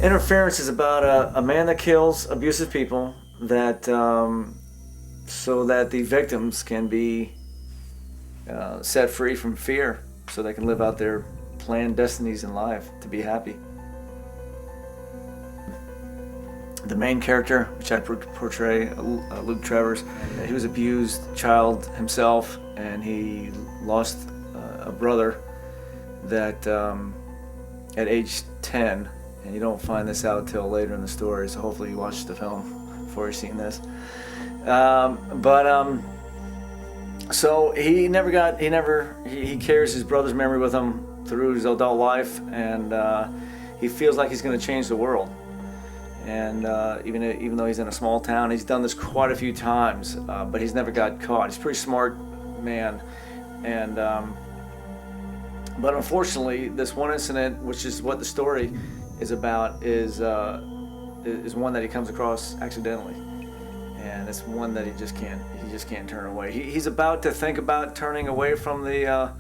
Interference is about a man that kills abusive people that so that the victims can be set free from fear, so they can live out their planned destinies in life to be happy. The main character, which I portray, Luke Trevors, he was abused child himself, and he lost a brother that at age 10, and you don't find this out till later in the story, so hopefully you watched the film before you've seen this. So he carries his brother's memory with him through his adult life, and he feels like he's going to change the world. And even though he's in a small town, he's done this quite a few times, but he's never got caught. He's a pretty smart man, and but unfortunately, this one incident, which is what the story is about, is one that he comes across accidentally, and it's one that he just can't turn away. He's about to think about turning away from the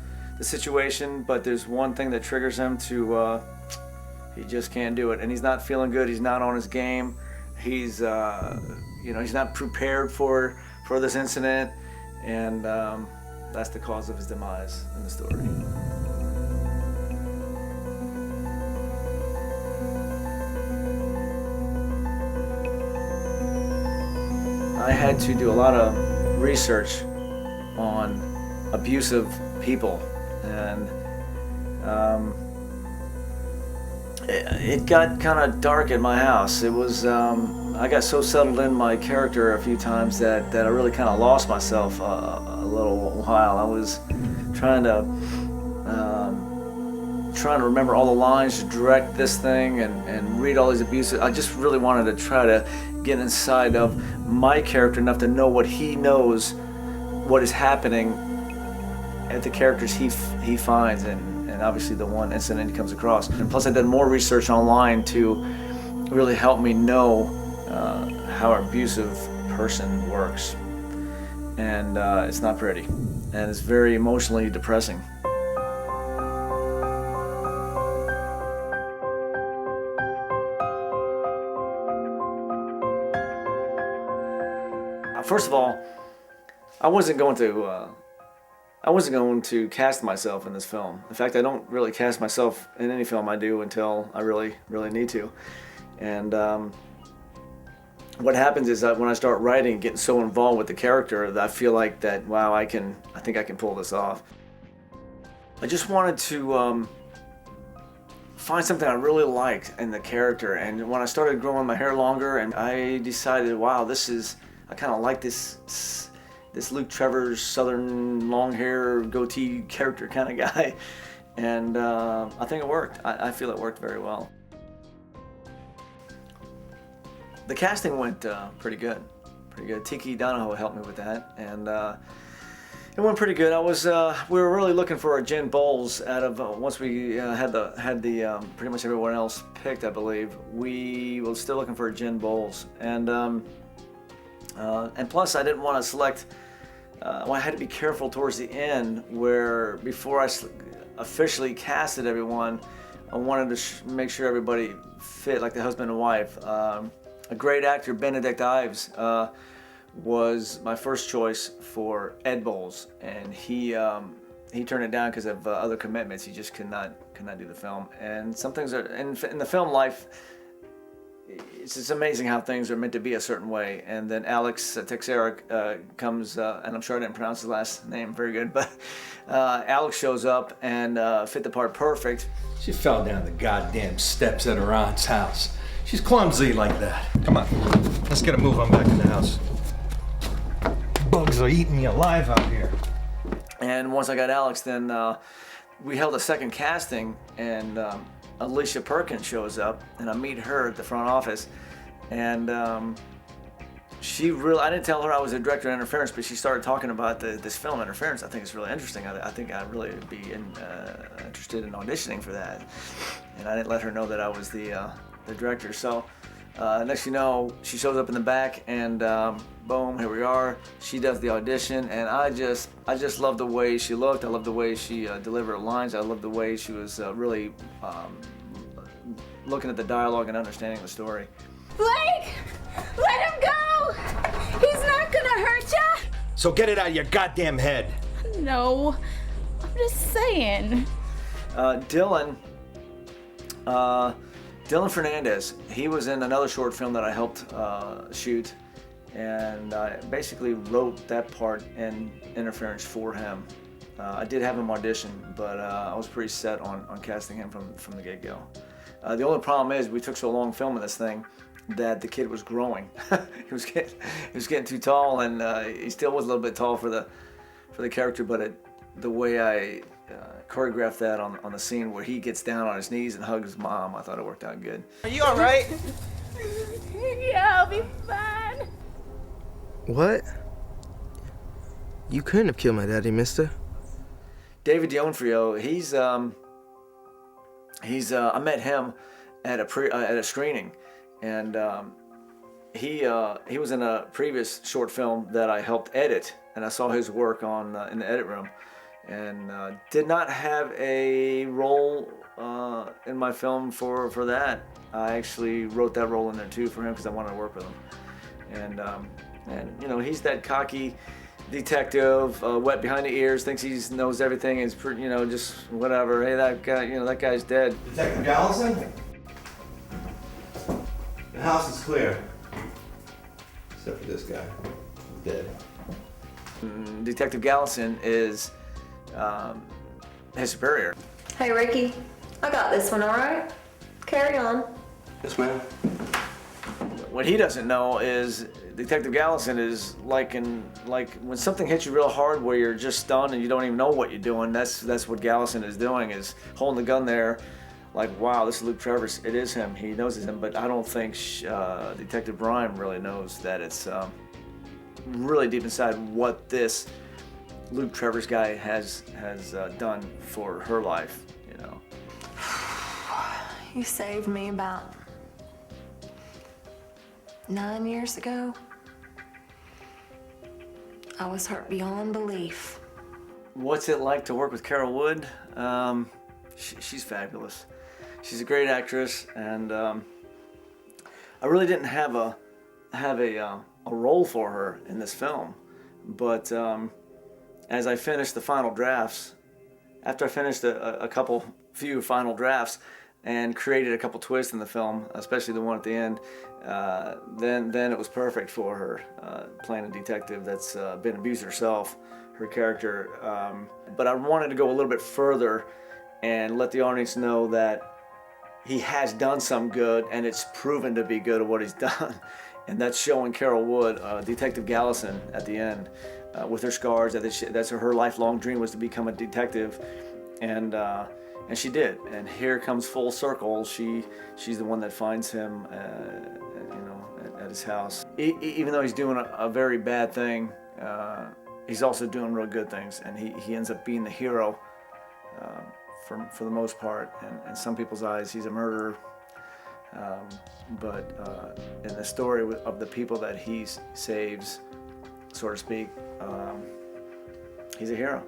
situation, but there's one thing that triggers him to. He just can't do it, and he's not feeling good. He's not on his game. He's he's not prepared for this incident, and that's the cause of his demise in the story. I had to do a lot of research on abusive people, and it got kind of dark in my house. It was I got so settled in my character a few times that I really kind of lost myself a little while. I was trying to remember all the lines to direct this thing and read all these abuses. I just really wanted to try to get inside of my character enough to know what he knows, what is happening at the characters he finds, and obviously the one incident he comes across. And plus I did more research online to really help me know how an abusive person works. And it's not pretty, and it's very emotionally depressing. First of all, I wasn't going to cast myself in this film. In fact, I don't really cast myself in any film I do until I really, really need to. And what happens is that when I start writing, getting so involved with the character, that I feel like that, wow, I think I can pull this off. I just wanted to find something I really liked in the character. And when I started growing my hair longer, and I decided, wow, I kind of like this Luke Trevors, southern long hair, goatee character kind of guy. And I think it worked. I feel it worked very well. The casting went pretty good. Tiki Donahoe helped me with that, and it went pretty good. We were really looking for a Jen Bowles out of once we had the pretty much everyone else picked, I believe. We were still looking for a Jen Bowles, and plus I didn't want to select. I had to be careful towards the end, where before I officially casted everyone, I wanted to make sure everybody fit, like the husband and wife. A great actor, Benedict Ives, was my first choice for Ed Bowles, and he turned it down because of other commitments. He just could not do the film. And some things are in the film life. It's just amazing how things are meant to be a certain way. And then Alex Teixeira comes, and I'm sure I didn't pronounce his last name very good, but Alex shows up and fit the part perfect. She fell down the goddamn steps at her aunt's house. She's clumsy like that. Come on, let's get a move on back in the house. Bugs are eating me alive out here. And once I got Alex, then we held a second casting, and Alicia Perkins shows up, and I meet her at the front office, and I didn't tell her I was a director of Interference, but she started talking about this film, Interference. I think it's really interesting. I think I'd really be interested in auditioning for that, and I didn't let her know that I was the director. So next you know, she shows up in the back, and boom, here we are. She does the audition, and I just love the way she looked. I love the way she delivered lines. I love the way she was really looking at the dialogue and understanding the story. Blake! Let him go! He's not gonna hurt ya! So get it out of your goddamn head. No, I'm just saying. Dylan Fernandez, he was in another short film that I helped shoot, and I basically wrote that part in Interference for him. I did have him audition, but I was pretty set on casting him from the get-go. The only problem is we took so long filming this thing that the kid was growing. he was getting too tall, and he still was a little bit tall for the character. But the way I choreographed that on the scene where he gets down on his knees and hugs his mom, I thought it worked out good. Are you all right? Yeah, I'll be fine. What? You couldn't have killed my daddy, mister. David D'Onofrio, I met him at a screening, and he was in a previous short film that I helped edit, and I saw his work in the edit room, and did not have a role in my film for that. I actually wrote that role in there too for him because I wanted to work with him, and you know, he's that cocky detective, wet behind the ears, thinks he knows everything, is you know, just whatever. Hey, that guy, you know, that guy's dead. Detective Gallison? The house is clear. Except for this guy. He's dead. Detective Gallison is his superior. Hey, Ricky. I got this one, all right? Carry on. Yes, ma'am. What he doesn't know is Detective Gallison is like when something hits you real hard where you're just stunned and you don't even know what you're doing. That's what Gallison is doing, is holding the gun there, like, wow, this is Luke Trevors. It is him. He knows it's him, but I don't think Detective Brian really knows that it's really deep inside what this Luke Trevors guy has done for her life, you know. You saved me about 9 years ago. I was hurt beyond belief. What's it like to work with Carole Wood? She's fabulous. She's a great actress, and I really didn't have a role for her in this film, but as I finished the final drafts, after I finished a few final drafts and created a couple twists in the film, especially the one at the end, then it was perfect for her, playing a detective that's been abused herself, her character. But I wanted to go a little bit further and let the audience know that he has done some good, and it's proven to be good at what he's done. And that's showing Carole Wood, Detective Gallison, at the end, with her scars. That's her lifelong dream, was to become a detective, and she did. And here comes full circle. She's the one that finds him, at his house. Even though he's doing a very bad thing, he's also doing real good things, and he ends up being the hero for the most part. And in some people's eyes, he's a murderer. But in the story of the people that he saves, so to speak, he's a hero.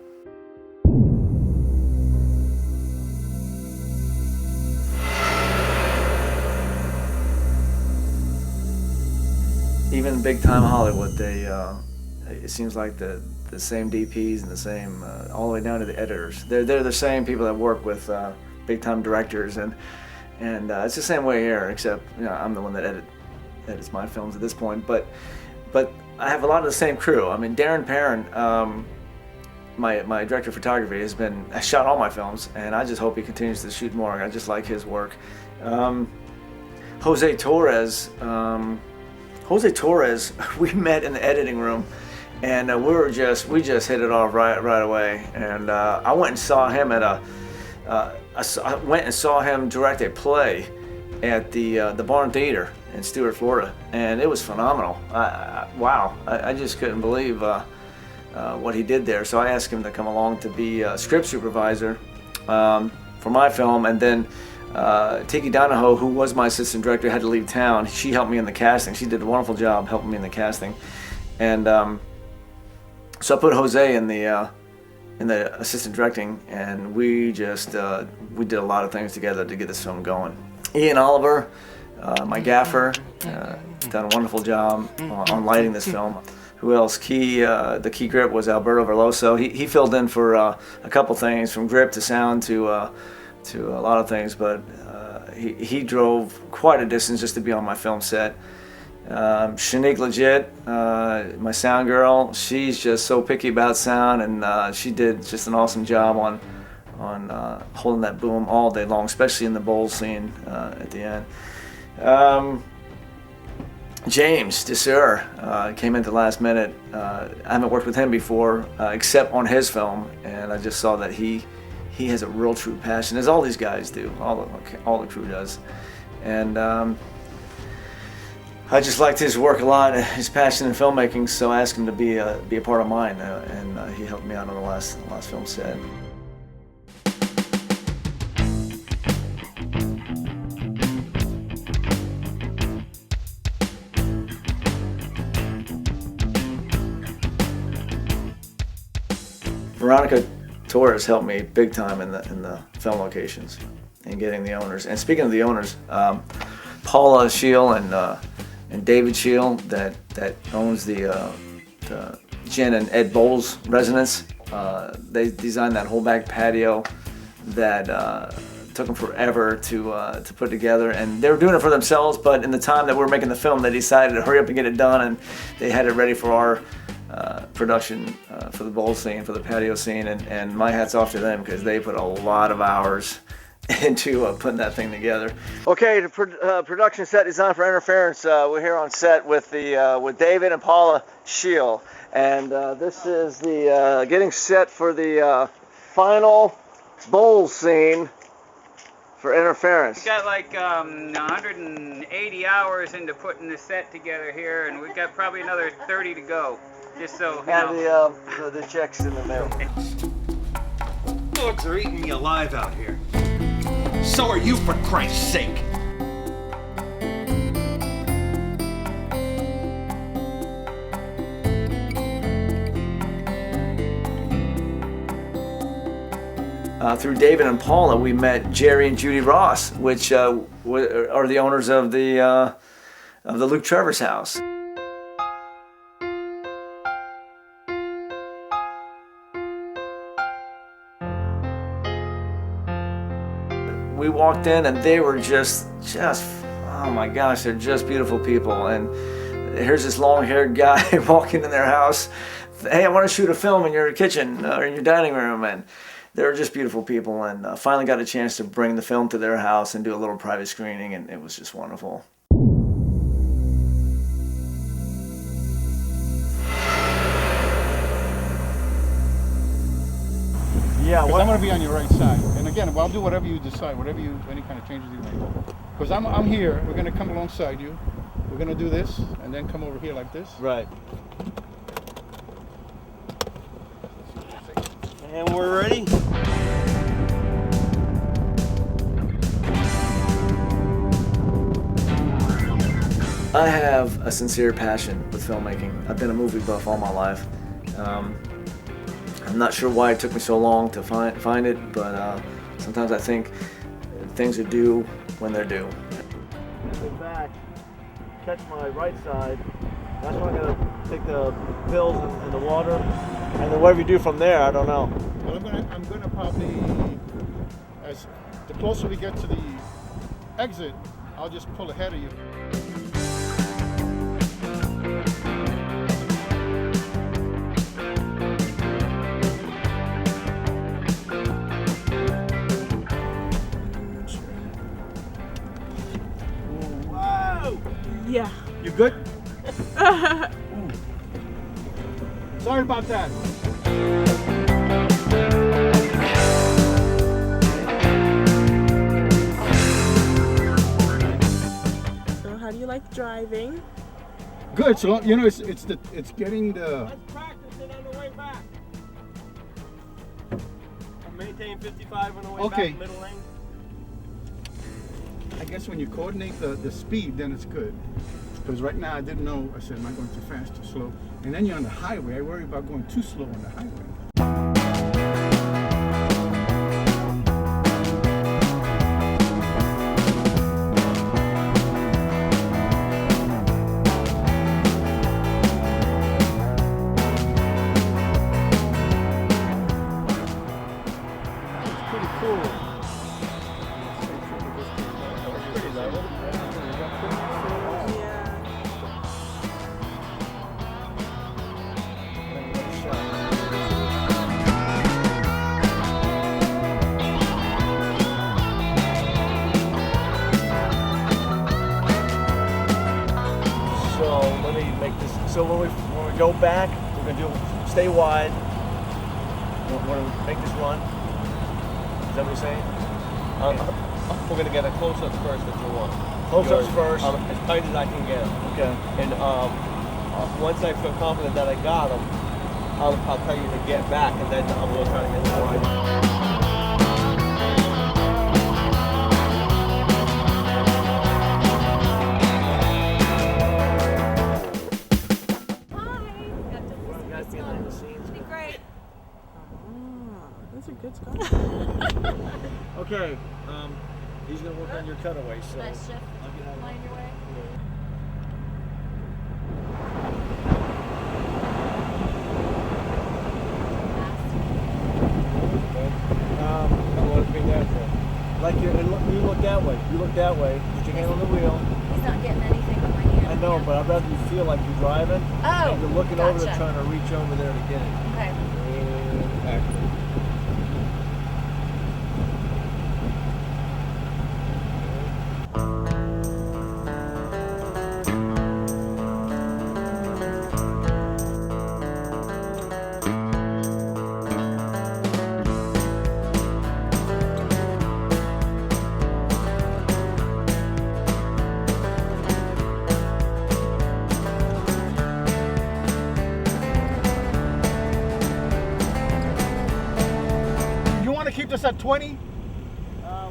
Even big time Hollywood, it seems like the same DPs and the same, all the way down to the editors. They're the same people that work with big time directors, and it's the same way here, except I'm the one that edits my films at this point. But I have a lot of the same crew. I mean, Darin Perron, my director of photography, has shot all my films, and I just hope he continues to shoot more. I just like his work. Jose Torres, we met in the editing room, and we just hit it off right away. And I went and saw him I went and saw him direct a play at the Barn Theater in Stuart, Florida, and it was phenomenal. Wow, I just couldn't believe what he did there. So I asked him to come along to be a script supervisor for my film, and then Tiki Donahoe, who was my assistant director, had to leave town. She helped me in the casting. She did a wonderful job helping me in the casting, and so I put Jose in the assistant directing, and we did a lot of things together to get this film going. Ian Oliver, my gaffer, done a wonderful job on lighting this film. Who else? The key grip was Alberto Veloso. He filled in for a couple things, from grip to sound to a lot of things, but he drove quite a distance just to be on my film set. Shanique Legit, my sound girl, she's just so picky about sound, and she did just an awesome job on holding that boom all day long, especially in the bowl scene at the end. James Desir came in at the last minute. I haven't worked with him before, except on his film, and I just saw that he has a real true passion, as all these guys do, all the crew does. And I just liked his work a lot, his passion in filmmaking, so I asked him to be a part of mine, and he helped me out on the last film set. Veronica Torres helped me big time in the film locations and getting the owners. And speaking of the owners, Paula Scheel and David Scheel that owns the Jen and Ed Bowles residence. They designed that whole back patio that took them forever to put together, and they were doing it for themselves. But in the time that we were making the film, they decided to hurry up and get it done, and they had it ready for our production for the bowl scene, for the patio scene, and my hat's off to them because they put a lot of hours into putting that thing together. Okay, the production set design for Interference. We're here on set with David and Paula Scheel, and this is the getting set for the final bowl scene for Interference. We got like 180 hours into putting the set together here, and we've got probably another 30 to go. Just so you know. And the checks in the mail. Dogs are eating me alive out here. So are you, for Christ's sake. Through David and Paula, we met Jerry and Judy Ross, which are the owners of the Luke Trevors house. We walked in and they were just oh my gosh, they're just beautiful people. And here's this long-haired guy walking in their house. Hey, I want to shoot a film in your kitchen or in your dining room. And they were just beautiful people, and finally got a chance to bring the film to their house and do a little private screening, and it was just wonderful. Yeah, well, I'm going to be on your right side. And again, I'll do whatever you decide, any kind of changes you make. Because I'm here, we're going to come alongside you. We're going to do this, and then come over here like this. Right. And we're ready. I have a sincere passion with filmmaking. I've been a movie buff all my life. I'm not sure why it took me so long to find it, but sometimes I think things are due when they're due. Go back, catch my right side. That's when I'm gonna take the pills in the water, and then whatever you do from there, I don't know. Well, I'm gonna probably, as the closer we get to the exit, I'll just pull ahead of you. Yeah. You good? Sorry about that. So how do you like driving? Good. So you know, it's getting the. Let's practice it on the way back. Maintain 55 on the way back, middle lane. I guess when you coordinate the speed, then it's good. Because right now I didn't know, I said, am I going too fast, too slow? And then you're on the highway, I worry about going too slow on the highway. gonna go back. We're gonna stay wide. We're gonna make this run. Is that what you're saying? We're gonna get a close-up first if you want. Close-ups first. As tight as I can get them. Okay. And once I feel confident that I got them, I'll tell you to get back, and then I'm gonna try to get them wide. That's a good scar. Okay. He's gonna work on your cutaways. So Nice shift. I'll get out of Mind your way. Like you look that way. You look that way. Put your hand on the wheel. He's not getting anything on my hand. I know, but I'd rather you feel like you're driving. Oh, And you're looking over there gotcha. trying to reach over there to get it. Okay. And action. You want to keep this at 20? Where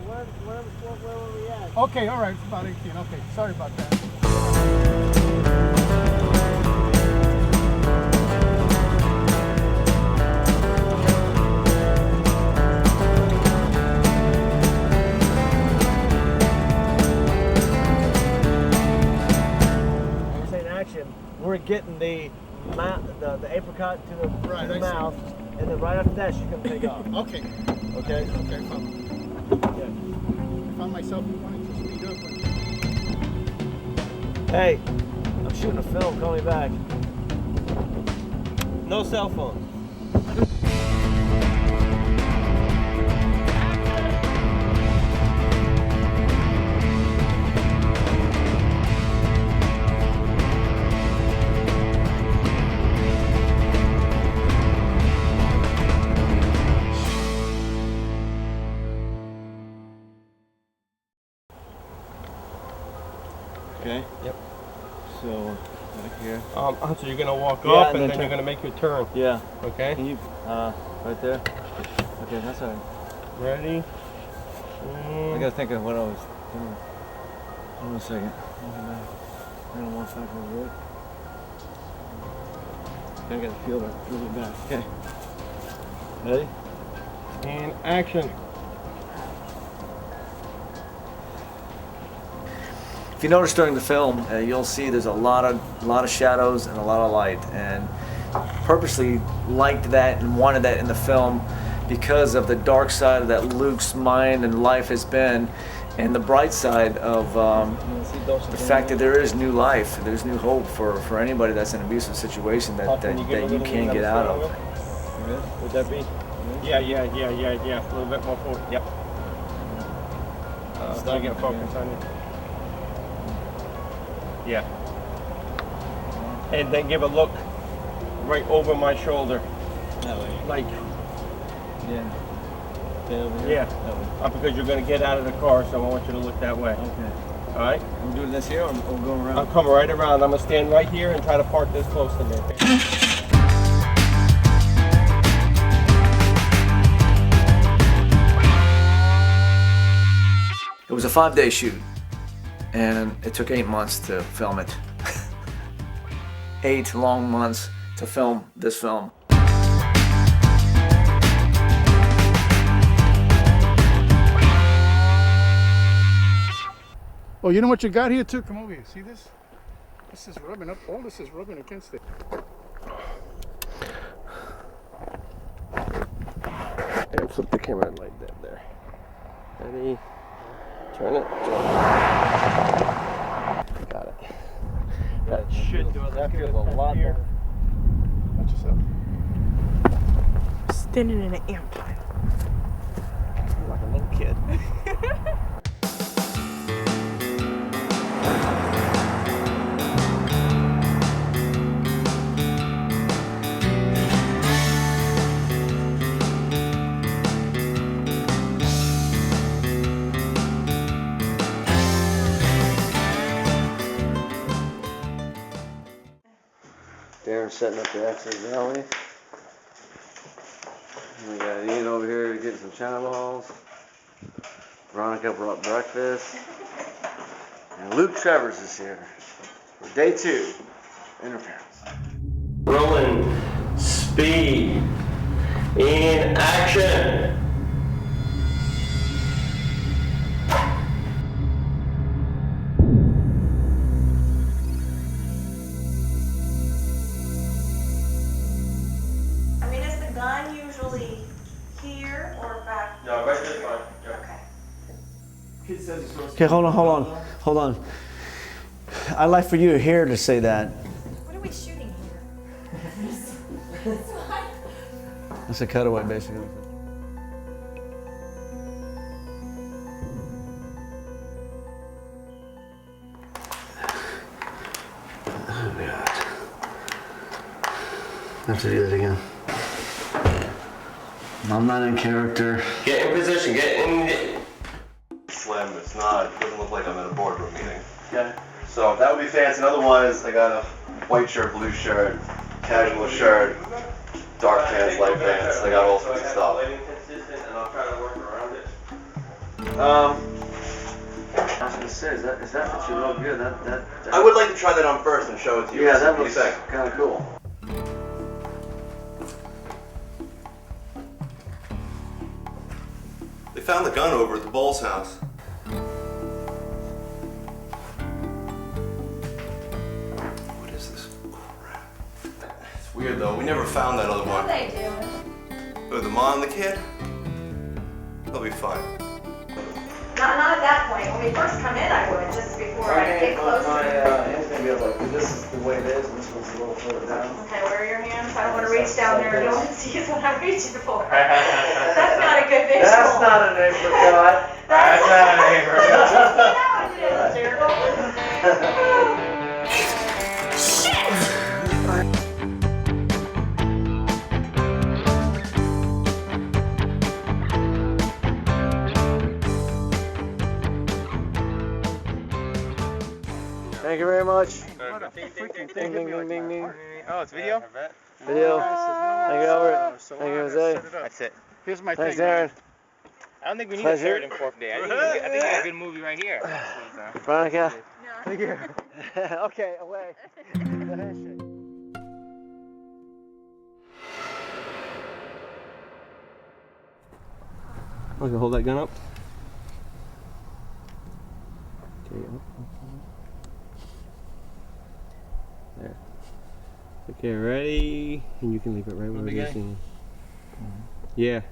were we at? Okay, all right, it's about 18. Okay, sorry about that. You're saying action. We're getting the apricot to the, Right, to the I see. mouth, and then right after that, she's gonna take off. Okay. Okay. Okay, fine. Yeah. I found myself wanting to speed up. Hey, I'm shooting a film. Call me back. No cell phones. Okay. Yep. So, right here. So you're gonna walk Yeah, up, and and then then you're gonna make your turn. Yeah. Okay. Can you, right there? Okay, that's all right. Ready? I gotta think of what I was doing. Hold on a second. I don't want to talk over it. I gotta feel that. Move it back. Okay. Ready? And action. If you notice during the film, you'll see there's a lot of shadows and a lot of light, and purposely liked that and wanted that in the film because of the dark side that Luke's mind and life has been, and the bright side of the fact that there is new life, there's new hope for anybody that's in an abusive situation that you can't get out of. Would that be? Yeah. A little bit more forward. Yep. Still get focus on it. Yeah. And then give a look right over my shoulder. That way. Like, Yeah. Stay over here? yeah. That way. Because you're going to get out of the car, so I want you to look that way. Okay. All right? I'm doing this here or going around? I'm coming right around. I'm going to stand right here and try to park this close to me. Okay? It was a 5-day shoot, and it took 8 months to film it. 8 long months to film this film. Oh, you know what you got here too? Come over here. See this? This is rubbing up. All this is rubbing against it. And flip the camera like that there. Ready? Turn it. Got it. That should do it. That feels a lot better. Watch yourself. Standing in an ant pile. Like a little kid. setting up the exit alley. We got Ian over here getting some china balls. Veronica brought breakfast. And Luke Trevors is here for day 2, Interference. Rolling, speed, in action. I mean, is the gun usually here or back? No, right this one. Okay. Okay, hold on. I'd like for you here to say that. What are we shooting here? That's a cutaway, basically. Oh, God. I have to do that again. I'm not in character. Get in position, get in. Slim, it's not, it doesn't look like I'm at a boardroom meeting. Okay. So that would be fancy. Otherwise, I got a white shirt, blue shirt, casual shirt, dark pants, light pants. I got all sorts of stuff. Lighting consistent, and I'll try to work around it. I was gonna say, is that what you look good? That I would like to try that on first and show it to you. Yeah, that What do you looks think? kind of cool. They found the gun over at the Bowles house. What is this crap? It's weird though. We never found that other No, one. they do. Oh, the mom and the kid? They'll be fine. Not at that point. When we first come in, I would, just before I get closer. Hand's gonna be like, this is the way it is, and this one's a little further down. Okay, where are your hands? I don't want to reach down there. You don't see what I'm reaching for. That's not a good visual. That's not an apricot. That's not an apricot. You know it is, Gerald. Thank you very much. Ding, ding, ding, ding, ding. Oh, it's video? Video. Thank you, Albert. Thank you, Jose. That's it. Here's my Thanks, thing. Darin. I don't think we need Pleasure. a third and fourth day. I think we got a good movie right here. Veronica. Thank you. Okay, away. Okay, hold that gun up. Okay, up. There. Okay, ready? And you can leave it right where it is. Yeah.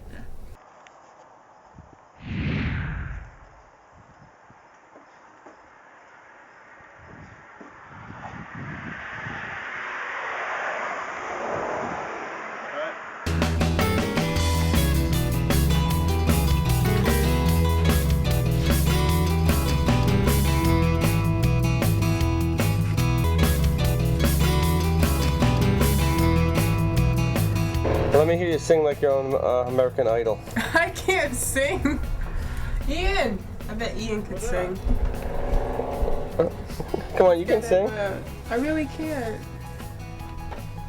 Let me hear you sing like you're on American Idol. I can't sing. Ian! I bet Ian could sing. Come on, you can sing. I really can't.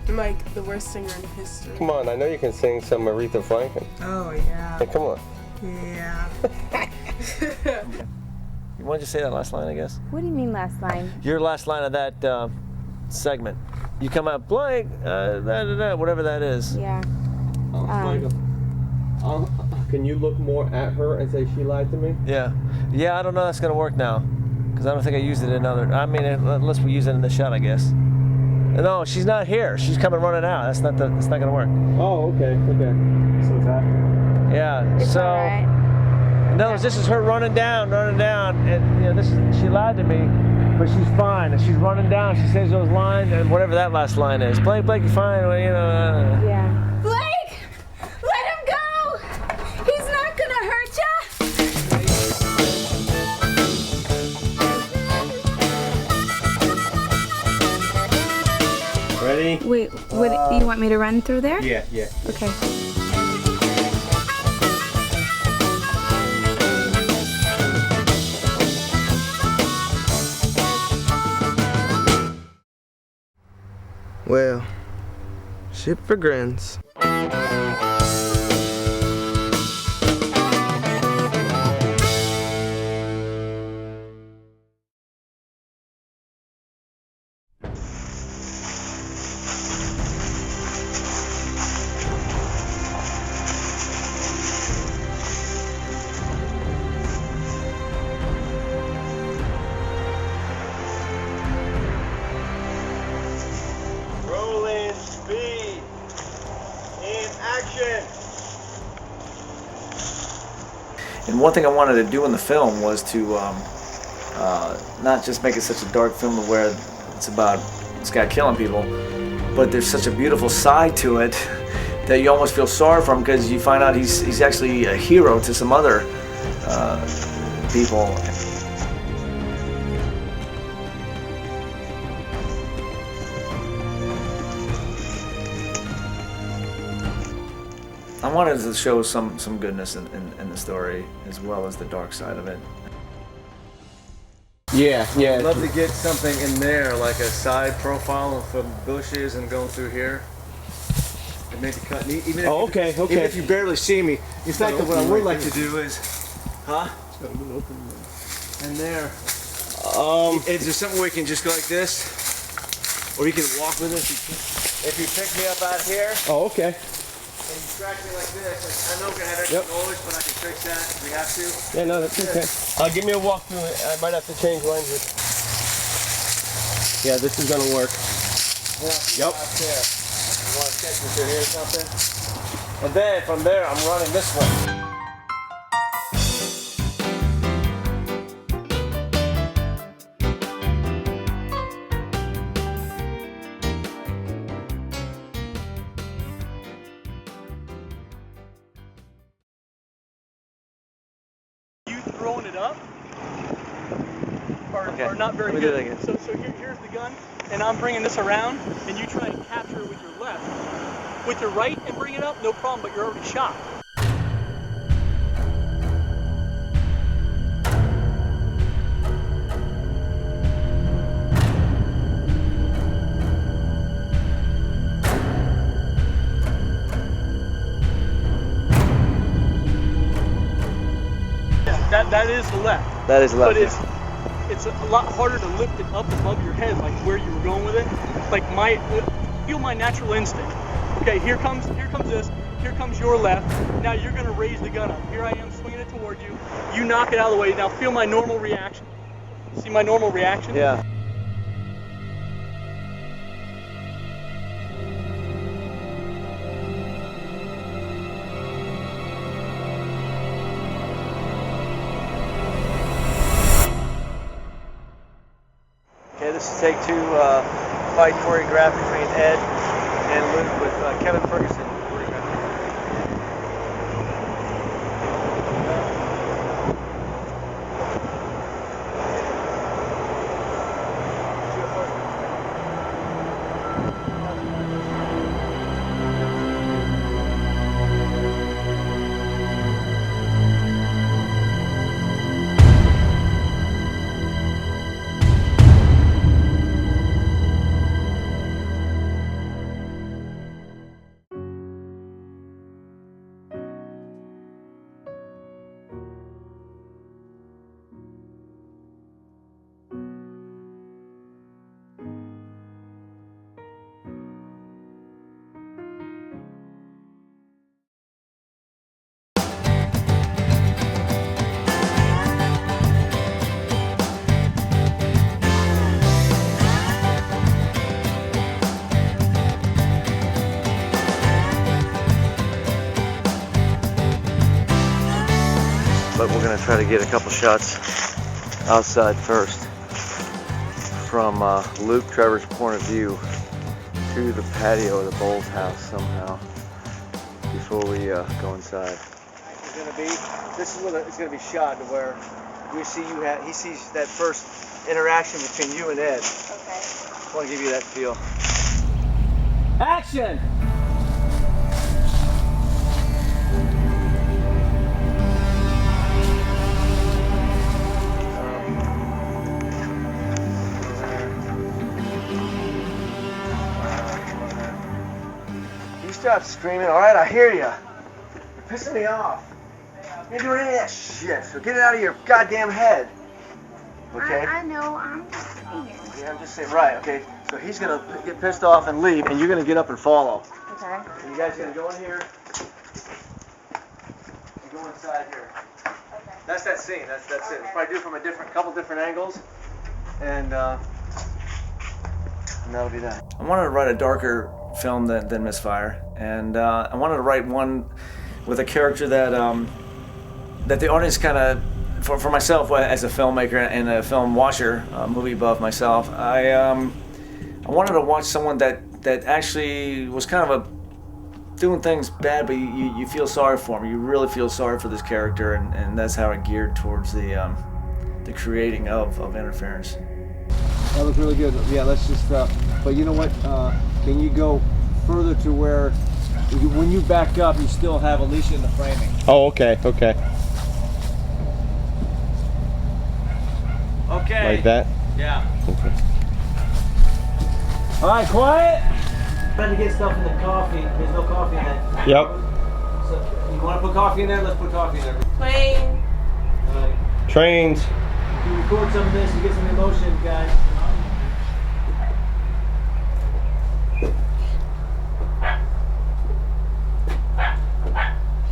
I'm like the worst singer in history. Come on, I know you can sing some Aretha Franklin. Oh, yeah. Hey, come on. Yeah. You want to say that last line, I guess? What do you mean last line? Your last line of that segment. You come out blank, whatever that is. Yeah. Can you look more at her and say she lied to me? Yeah. Yeah, I don't know if that's going to work now. Because I don't think I used it in other... I mean, unless we use it in the shot, I guess. No, she's not here. She's coming running out. That's not going to work. Oh, okay, okay. So that? Yeah, It's so... all right. No, this is her running down, and you know, she lied to me, but she's fine. And she's running down. She says those lines, and whatever that last line is. Blake, you're fine. Well, you know. Yeah. Blake! Let him go! He's not gonna hurt ya! Ready? Wait, what? You want me to run through there? Yeah, yeah. Okay. Well, Shit for grins. Rolling speed. In action. And one thing I wanted to do in the film was to not just make it such a dark film where it's about this guy killing people, but there's such a beautiful side to it that you almost feel sorry for him because you find out he's actually a hero to some other people. I wanted to show some goodness in the story as well as the dark side of it. Yeah. I'd love to get something in there, like a side profile of some bushes and going through here. And maybe cut, even if, even if you barely see me. In fact, what I would like to do is, and there. Is there something we can just go like this? Or you can walk with us? If you pick me up out here. Oh, okay. And you scratch me like this, I know we're gonna have extra noise, but I can fix that if we have to. Yeah, no, that's okay. Give me a walk through it. I might have to change lenses. Yeah, this is gonna work. Yep. There. You want to sketch me through here or something? And then from there, I'm running this way. Throwing it up or not very good. So here's the gun, and I'm bringing this around, and you try and capture it with your left. With your right and bring it up, no problem, but you're already shot. That is the left. That is left. But it's a lot harder to lift it up above your head, like where you were going with it. Like feel my natural instinct. Okay, here comes this. Here comes your left. Now you're gonna raise the gun up. Here I am swinging it toward you. You knock it out of the way. Now feel my normal reaction. See my normal reaction? Yeah. Okay, this is take 2, fight choreographed between Ed and Luke with Kevin Ferguson choreographed. But we're going to try to get a couple shots outside first from Luke Trevors' point of view to the patio of the Bowles house somehow before we go inside. This is what it's going to be shot to where we see he sees that first interaction between you and Ed. Okay. I want to give you that feel. Action! stop screaming, all right? I hear you. You're pissing me off. You ain't doing any of that shit, so get it out of your goddamn head. Okay? I know, I'm just saying. Yeah, I'm just saying, right, okay. So he's gonna get pissed off and leave, and you're gonna get up and follow. Okay. And you guys are gonna go in here and go inside here. Okay. That's that scene. That's it. We'll probably do it from a couple different angles, and that'll be that. I wanted to write a darker film than Misfire, and I wanted to write one with a character that the audience kind of, for myself as a filmmaker and a film watcher, movie buff myself, I wanted to watch someone that actually was kind of doing things bad, but you feel sorry for him. You really feel sorry for this character, and that's how it geared towards the creating of Interference. That was really good. Yeah, let's just, but you know what, can you go further to where, when you back up, you still have Alicia in the framing. Oh, okay, okay. Okay. Like that? Yeah. Okay. All right, quiet. Trying to get stuff in the coffee. There's no coffee in it. Yep. So, you want to put coffee in there? Let's put coffee in there. Playing. All right. Trains. You record some of this and get some emotion, guys.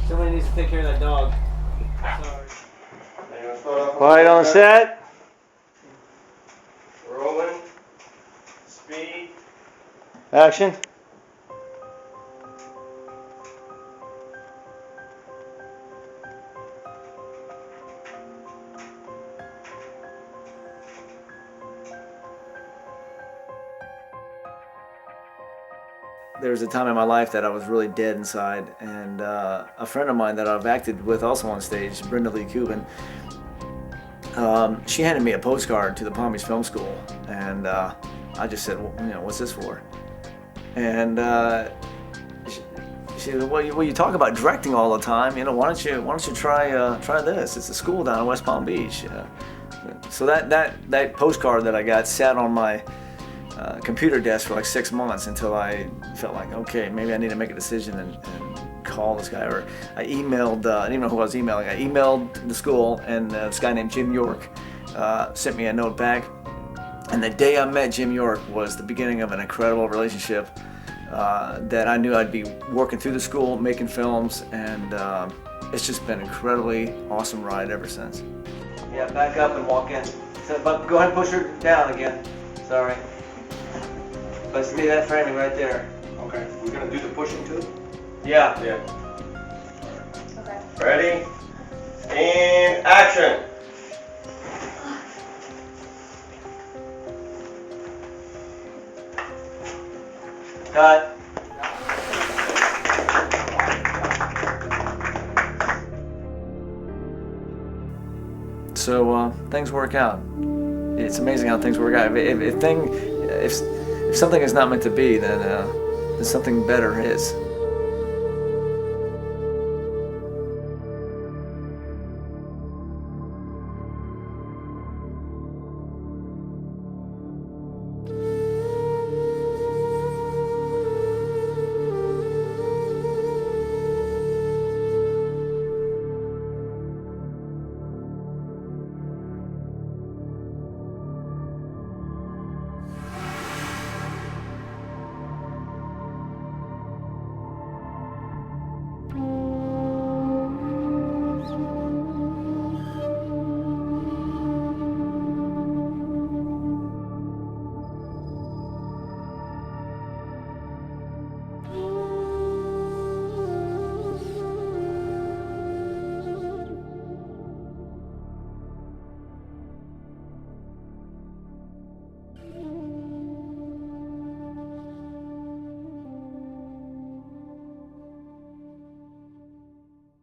Somebody needs to take care of that dog. Sorry. Quiet on set. Rolling. Speed. Action. There was a time in my life that I was really dead inside, and a friend of mine that I've acted with also on stage, Brenda Lee Cuban, she handed me a postcard to the Palm Beach Film School, and I just said, well, you know, what's this for? And she said, well, you talk about directing all the time, you know, why don't you try this? It's a school down in West Palm Beach. So that postcard that I got sat on my computer desk for like 6 months until I felt like, okay, maybe I need to make a decision and call this guy. Or I emailed, I didn't even know who I was emailing. I emailed the school, and this guy named Jim York sent me a note back. And the day I met Jim York was the beginning of an incredible relationship that I knew I'd be working through the school, making films, and it's just been an incredibly awesome ride ever since. Yeah, back up and walk in. So, but go ahead and push her down again. Sorry. But see that framing right there. Okay, we're gonna do the pushing too? Yeah. Yeah. Okay. Ready? And action! Cut. So things work out. It's amazing how things work out. If something is not meant to be, then something better is.